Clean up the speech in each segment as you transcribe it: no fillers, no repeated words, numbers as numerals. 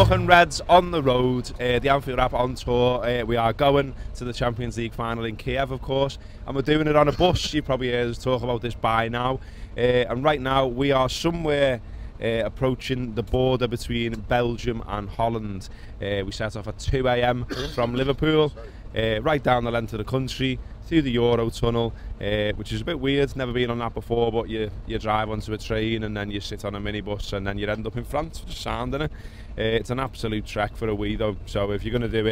Talking Reds on the road, the Anfield Wrap on tour. We are going to the Champions League final in Kiev, of course, and we're doing it on a bus. You've probably heard us talk about this by now. And right now we are somewhere approaching the border between Belgium and Holland. We set off at 2 AM from Liverpool, right down the length of the country, through the Euro tunnel, which is a bit weird. Never been on that before, but you drive onto a train and then you sit on a minibus and then you end up in France, just sounding it. It's an absolute trek for a wee though, so if you're going to do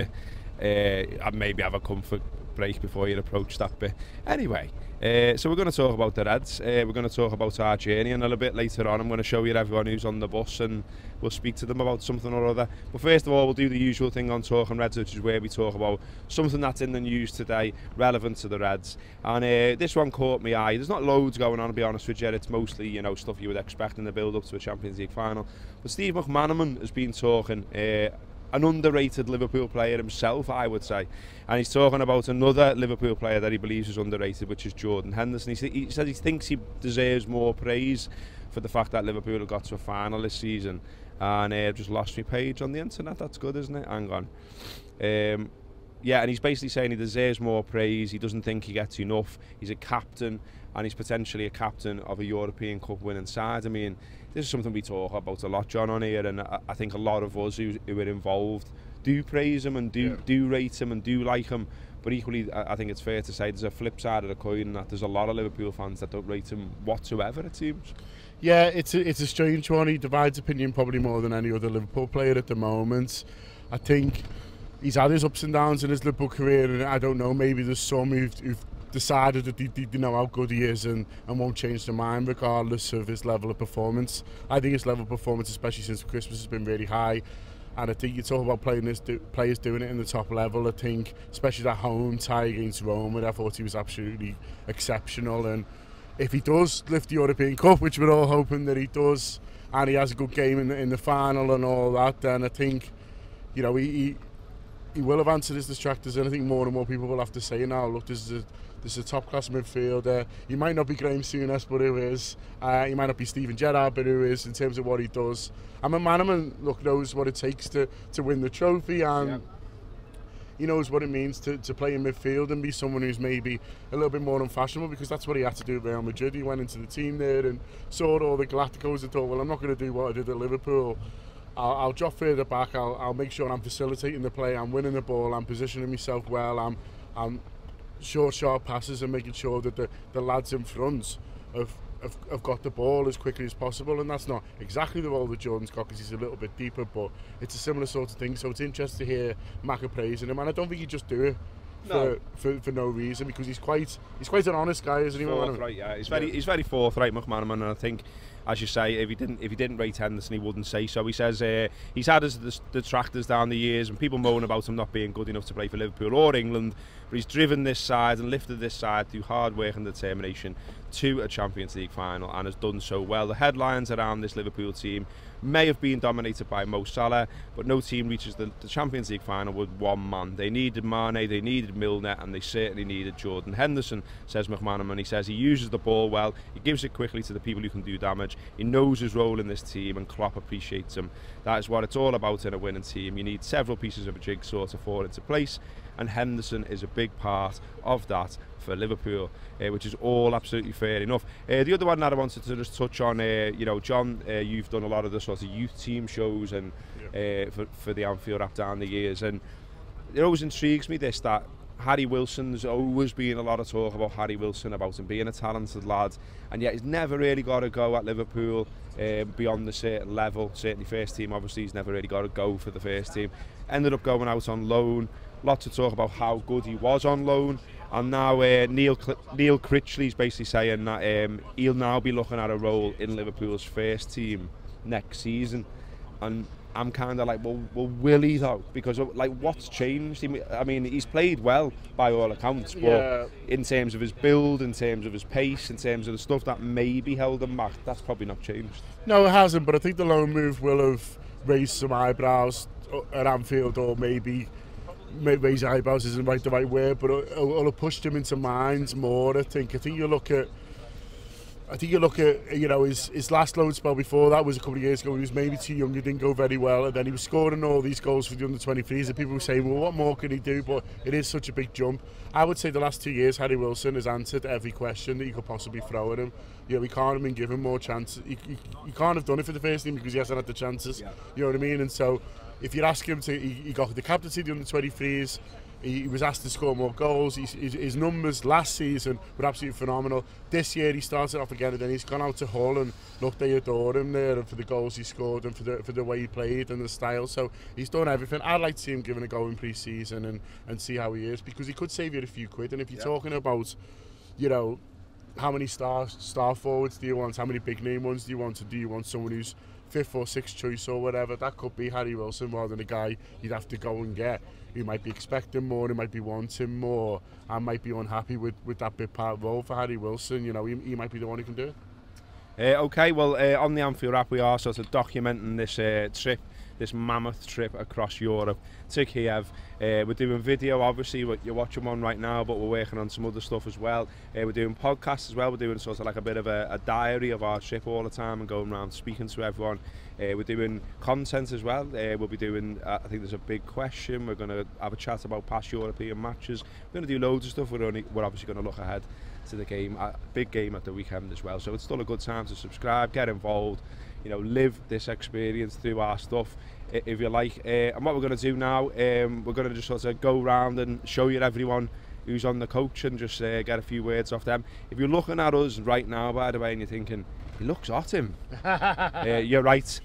it, I'd maybe have a comfort break before you approach that bit. Anyway, so we're going to talk about the Reds. We're going to talk about our journey, and a little bit later on I'm going to show you everyone who's on the bus and we'll speak to them about something or other. But first of all, we'll do the usual thing on Talking Reds, which is where we talk about something that's in the news today relevant to the Reds. And this one caught my eye. There's not loads going on, to be honest with you. It's mostly, you know, stuff you would expect in the build up to a Champions League final. But Steve McManaman has been talking, an underrated Liverpool player himself, I would say, and he's talking about another Liverpool player that he believes is underrated, which is Jordan Henderson. He said he thinks he deserves more praise for the fact that Liverpool have got to a final this season. And I've just lost my page on the internet. That's good, isn't it? Hang on. Yeah, and he's basically saying he deserves more praise. He doesn't think he gets enough. He's a captain, and he's potentially a captain of a European Cup winning side. I mean, this is something we talk about a lot, John, on here, and I think a lot of us who are involved do praise him and do rate him and do like him. But equally, I think it's fair to say there's a flip side of the coin, that there's a lot of Liverpool fans that don't rate him whatsoever, it seems. Yeah, it's a strange one. He divides opinion probably more than any other Liverpool player at the moment. I think he's had his ups and downs in his Liverpool career, and I don't know, maybe there's some who've decided that they know how good he is and won't change their mind regardless of his level of performance. I think his level of performance, especially since Christmas, has been really high. And I think you talk about players doing it in the top level. I think, especially that home tie against Rome, I thought he was absolutely exceptional. And if he does lift the European Cup, which we're all hoping that he does, and he has a good game in the final and all that, then I think, you know, he will have answered his distractors, and I think more and more people will have to say now, look, this is a top-class midfielder. He might not be Graham Souness, but who is? He might not be Steven Gerrard, but who is in terms of what he does. And McManaman, look, knows what it takes to win the trophy, and he knows what it means to play in midfield and be someone who's maybe a little bit more unfashionable, because that's what he had to do at Real Madrid. He went into the team there and saw all the Galacticos and thought, well, I'm not going to do what I did at Liverpool. I'll drop further back. I'll make sure I'm facilitating the play. I'm winning the ball. I'm positioning myself well. I'm short, sharp passes and making sure that the lads in front have got the ball as quickly as possible. And that's not exactly the role that Jordan's got, because he's a little bit deeper, but it's a similar sort of thing. So it's interesting to hear Macca praising him, and I don't think he just do it for no reason, because he's quite an honest guy, isn't he? Forthright, yeah. He's very forthright, McManaman, and I think, as you say, if he didn't rate Henderson, he wouldn't say so. He says he's had his detractors down the years, and people moan about him not being good enough to play for Liverpool or England, but he's driven this side and lifted this side through hard work and determination to a Champions League final, and has done so well. The headlines around this Liverpool team may have been dominated by Mo Salah, but no team reaches the Champions League final with one man. They needed Mane, they needed Milner, and they certainly needed Jordan Henderson, says McManaman. He says he uses the ball well, he gives it quickly to the people who can do damage, he knows his role in this team, and Klopp appreciates him. That is what it's all about in a winning team. You need several pieces of a jigsaw to fall into place, and Henderson is a big part of that for Liverpool, which is all absolutely fair enough. The other one that I wanted to just touch on, you know, John, you've done a lot of the sort of youth team shows and for the Anfield Wrap down the years, and it always intrigues me this, that Harry Wilson's always been a lot of talk about Harry Wilson, about him being a talented lad, and yet he's never really got to go at Liverpool beyond the certain level. Certainly first team, obviously he's never really got to go for the first team. Ended up going out on loan. Lots of talk about how good he was on loan, and now Neil Critchley's basically saying that he'll now be looking at a role in Liverpool's first team next season. And I'm kind of like, well, will he though? Because like, what's changed? I mean, he's played well by all accounts, but in terms of his build, in terms of his pace, in terms of the stuff that maybe held him back, that's probably not changed. No, it hasn't. But I think the loan move will have raised some eyebrows at Anfield, or maybe raise eyebrows isn't the right word, but it'll have pushed him into minds more. I think you look at I think you look at, you know, his last loan spell before that was a couple of years ago. He was maybe too young, he didn't go very well, and then he was scoring all these goals for the under-23s, and people were saying, well, what more can he do? But it is such a big jump. I would say the last 2 years, Harry Wilson has answered every question that you could possibly throw at him. You know, we can't have been given more chances. He can't have done it for the first team because he hasn't had the chances. Yeah. You know what I mean? And so, if you ask him to, he got the captaincy of the under-23s. He was asked to score more goals. His numbers last season were absolutely phenomenal. This year he started off again, and then he's gone out to Hull, and look, they adore him there for the goals he scored and for the way he played and the style. So he's done everything. I'd like to see him given a go in pre-season and see how he is, because he could save you a few quid. And if you're talking about, you know, how many star forwards do you want? How many big name ones do you want? Or do you want someone who's 5th or 6th choice or whatever? That could be Harry Wilson more than a guy you'd have to go and get. He might be expecting more, he might be wanting more, and might be unhappy with that bit part role. For Harry Wilson, you know, he might be the one who can do it. Okay, well, on the Anfield Wrap we are sort of documenting this trip, this mammoth trip across Europe to Kiev. We're doing video, obviously, what you're watching one right now, but we're working on some other stuff as well. We're doing podcasts as well. We're doing sort of like a bit of a diary of our trip all the time and going around speaking to everyone. We're doing content as well. We'll be doing, I think there's a big question. We're going to have a chat about past European matches. We're going to do loads of stuff. We're obviously going to look ahead to the game, big game at the weekend as well. So it's still a good time to subscribe, get involved, you know, live this experience through our stuff, if you like. And what we're going to do now, we're going to just sort of go around and show you everyone who's on the coach and just get a few words off them. If you're looking at us right now, by the way, and you're thinking, he looks hot, him. You're right.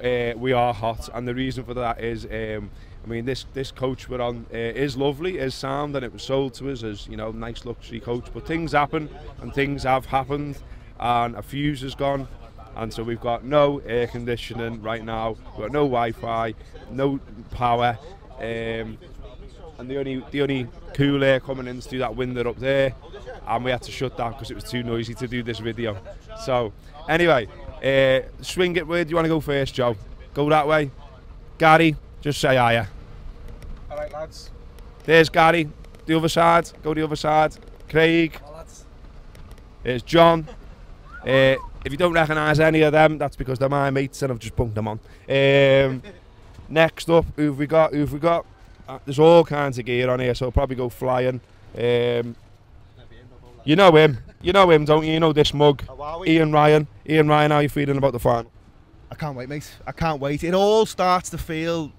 We are hot, and the reason for that is, I mean, this coach we're on is lovely, is sound, and it was sold to us as, you know, nice luxury coach. But things happen, and things have happened, and a fuse has gone, and so we've got no air conditioning right now. We've got no Wi-Fi, no power, and the only cool air coming in is through that window up there, and we had to shut that because it was too noisy to do this video. So anyway, swing it. Where do you want to go first, Joe? Go that way. Gary, just say hiya. All right, lads. There's Gary. The other side. Go the other side. Craig. All lads. There's John. If you don't recognise any of them, that's because they're my mates and I've just bunked them on. Next up, who've we got? There's all kinds of gear on here, so I'll probably go flying. You know him, don't you? You know this mug. Ian Ryan, how are you feeling about the final? I can't wait, mate. I can't wait. It all starts to feel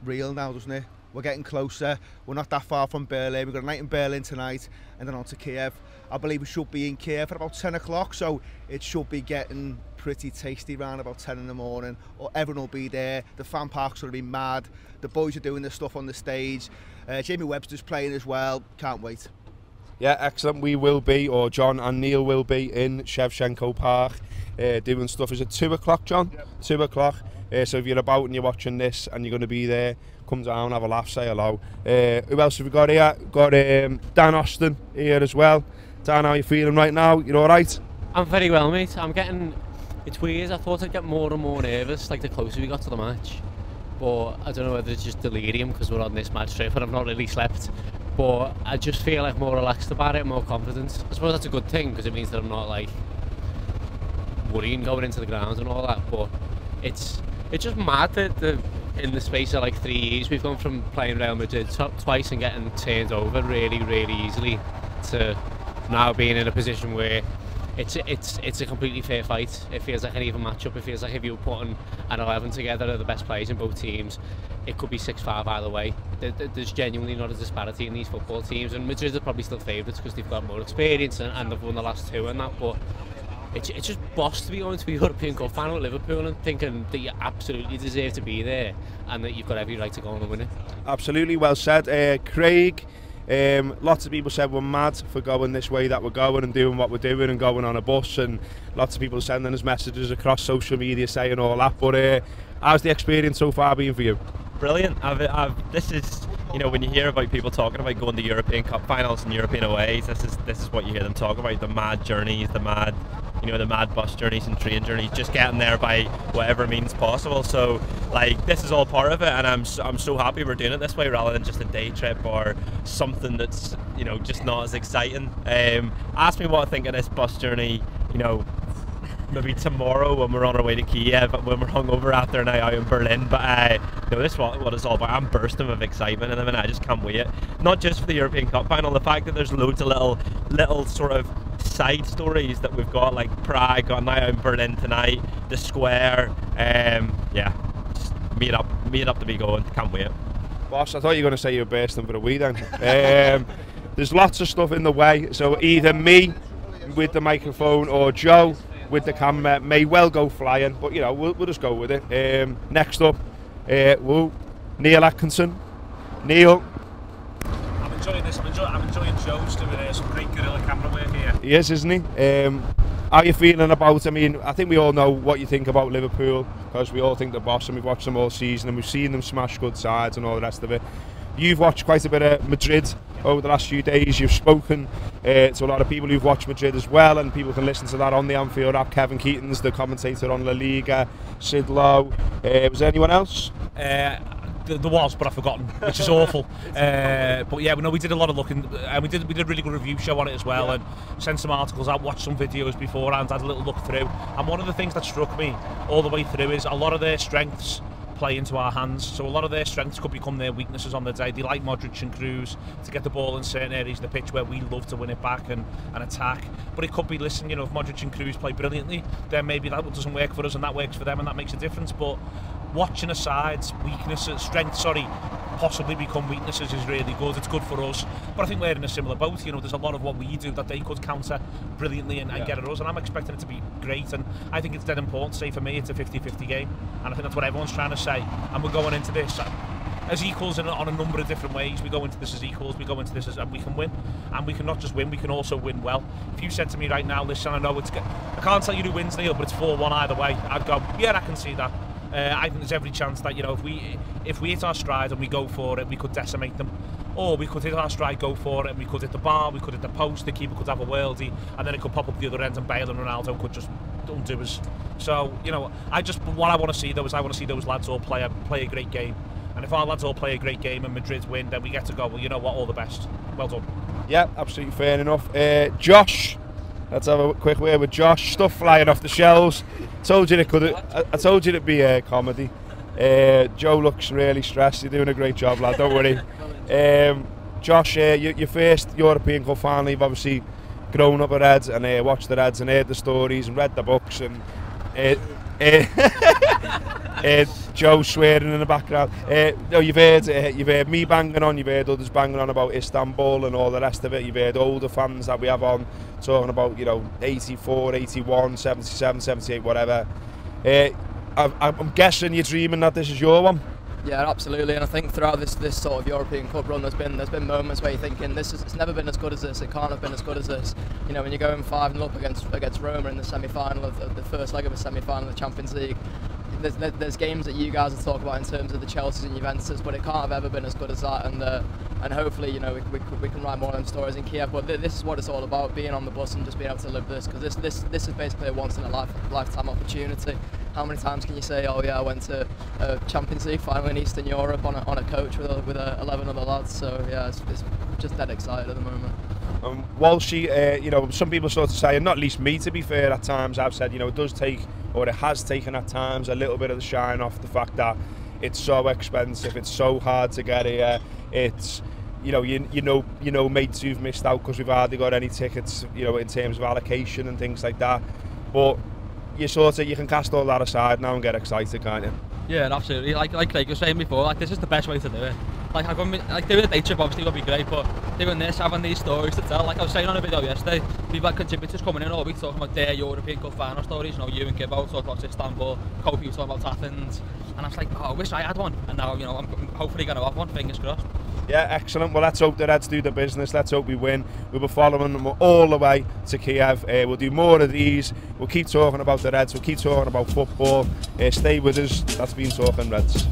real now, doesn't it? We're getting closer. We're not that far from Berlin. We've got a night in Berlin tonight and then on to Kiev. I believe we should be in Kiev at about 10 o'clock, so it should be getting pretty tasty around about 10 in the morning. Or everyone will be there. The fan park's going to be mad. The boys are doing their stuff on the stage. Jamie Webster's playing as well. Can't wait. Yeah, excellent. We will be, or John and Neil will be, in Shevchenko Park doing stuff. Is it 2 o'clock, John? Yep. 2 o'clock. So if you're about and you're watching this and you're going to be there, come down, have a laugh, say hello. Who else have we got here? Got Dan Austin here as well. Dan, how are you feeling right now? You all right? I'm very well, mate. It's weird. I thought I'd get more and more nervous like the closer we got to the match. But I don't know whether it's just delirium because we're on this match trip and I've not really slept. But I just feel like more relaxed about it, more confident. I suppose that's a good thing because it means that I'm not like worrying going into the ground and all that. But it's just mad that in the space of like 3 years we've gone from playing Real Madrid twice and getting turned over really, really easily to now being in a position where it's a completely fair fight. It feels like an even matchup. It feels like if you were putting an 11 together of the best players in both teams, it could be 6-5 either way. There's genuinely not a disparity in these football teams, and Madrid are probably still favourites because they've got more experience and they've won the last two and that. But it's just boss to be going to a European Cup final at Liverpool and thinking that you absolutely deserve to be there and that you've got every right to go on and win it. Absolutely, well said. Craig. Lots of people said we're mad for going this way that we're going and doing what we're doing and going on a bus, and lots of people sending us messages across social media saying all that. But how's the experience so far been for you? Brilliant. This is, you know, when you hear about people talking about going to European Cup finals and European aways, this is what you hear them talk about: the mad journeys, the mad bus journeys and train journeys, just getting there by whatever means possible. So like, this is all part of it, and I'm so happy we're doing it this way rather than just a day trip or something that's, you know, just not as exciting. Ask me what I think of this bus journey, you know, maybe tomorrow when we're on our way to Kiev, when we're hungover after a night out in Berlin. But no, this is what it's all about. I'm bursting with excitement, and I mean, I just can't wait. Not just for the European Cup final, the fact that there's loads of little sort of side stories that we've got, like Prague, got a night out in Berlin tonight, the Square. Yeah, just meet up to be going. Can't wait. Boss, I thought you were going to say you were bursting for the weekend. There's lots of stuff in the way, so either me with the microphone or Joe with the camera may well go flying, but you know, we'll just go with it. Next up, Neil Atkinson. Neil. I'm enjoying this. I'm enjoying Joe's doing some great guerrilla camera work here. He is, isn't he? How are you feeling about? I mean, I think we all know what you think about Liverpool, because we all think they're boss, and we've watched them all season, and we've seen them smash good sides and all the rest of it. You've watched quite a bit of Madrid over the last few days. You've spoken to a lot of people who've watched Madrid as well, and people can listen to that on the Anfield Wrap. Kevin Keaton's the commentator on La Liga. Sid Lowe. Was there anyone else? There was, but I've forgotten, which is awful. But yeah, we did a lot of looking, and we did a really good review show on it as well, and sent some articles out, watched some videos beforehand, had a little look through. And one of the things that struck me all the way through is a lot of their strengths play into our hands, so a lot of their strengths could become their weaknesses on the day. They like Modric and Kroos to get the ball in certain areas of the pitch where we love to win it back and attack, but it could be, listen, you know, if Modric and Kroos play brilliantly, then maybe that doesn't work for us and that works for them, and that makes a difference. But watching a side's strengths possibly become weaknesses is really good. It's good for us, but I think we're in a similar boat. You know, there's a lot of what we do that they could counter brilliantly and get at us, and I'm expecting it to be great. And I think it's dead important to say, for me, it's a 50-50 game, and I think that's what everyone's trying to say. And we're going into this as equals on a number of different ways. We go into this as equals, we go into this and we can win, and we can not just win, we can also win well. If you said to me right now, listen, I can't tell you who wins, Neil, but it's 4-1 either way, I'd go, yeah, I can see that. I think there's every chance that, you know, if we hit our stride and we go for it, we could decimate them. Or we could hit our stride, go for it, and we could hit the bar, we could hit the post, the keeper could have a worldie, and then it could pop up the other end and Bale and Ronaldo could just undo us. So, you know, what I want to see though is I want to see those lads all play a great game. And if our lads all play a great game and Madrid win, then we get to go, well, you know what, all the best. Well done. Yeah, absolutely fair enough. Josh. Let's have a quick word with Josh. Stuff flying off the shelves. Told you I told you it'd be a comedy. Joe looks really stressed. You're doing a great job, lad. Don't worry. Josh, your first European Cup final. You've obviously grown up at Reds and watched the Reds and heard the stories and read the books and Joe swearing in the background. No, you've heard me banging on, you've heard others banging on about Istanbul and all the rest of it. You've heard older fans that we have on talking about, you know, 84, 81, 77, 78, whatever. I'm guessing you're dreaming that this is your one. Yeah, absolutely, and I think throughout this sort of European Cup run, there's been moments where you're thinking it's never been as good as this. It can't have been as good as this. You know, when you're going 5-0 up against Roma in the semi-final of the first leg of a semi-final of the Champions League. There's games that you guys have talked about in terms of the Chelseas and Juventus, but it can't have ever been as good as that. And hopefully, you know, we can write more of them stories in Kiev. But this is what it's all about: being on the bus and just being able to live this, because this is basically a once in a lifetime opportunity. How many times can you say, oh yeah, I went to a Champions League final in Eastern Europe on a coach with 11 other lads? So yeah, it's just dead excited at the moment. Walshy, you know, some people sort of say, and not least me to be fair, at times I've said, you know, it does take, or it has taken at times, a little bit of the shine off the fact that it's so expensive, it's so hard to get here, it's, you know mates who've missed out because we've hardly got any tickets, you know, in terms of allocation and things like that. But you can cast all that aside now and get excited, can't you? Yeah, absolutely. Like Craig was saying before, like, this is the best way to do it. Like doing a day trip obviously would be great, but doing this, having these stories to tell. Like I was saying on a video yesterday, we've had contributors coming in all week talking about their European Cup final stories. You know, you and Gibbons talking about Istanbul, Kofi was talking about Athens, and I was like, oh, I wish I had one. And now, you know, I'm hopefully going to have one. Fingers crossed. Yeah, excellent. Well, let's hope the Reds do the business. Let's hope we win. We'll be following them all the way to Kiev. We'll do more of these. We'll keep talking about the Reds. We'll keep talking about football. Stay with us. That's been Talking Reds.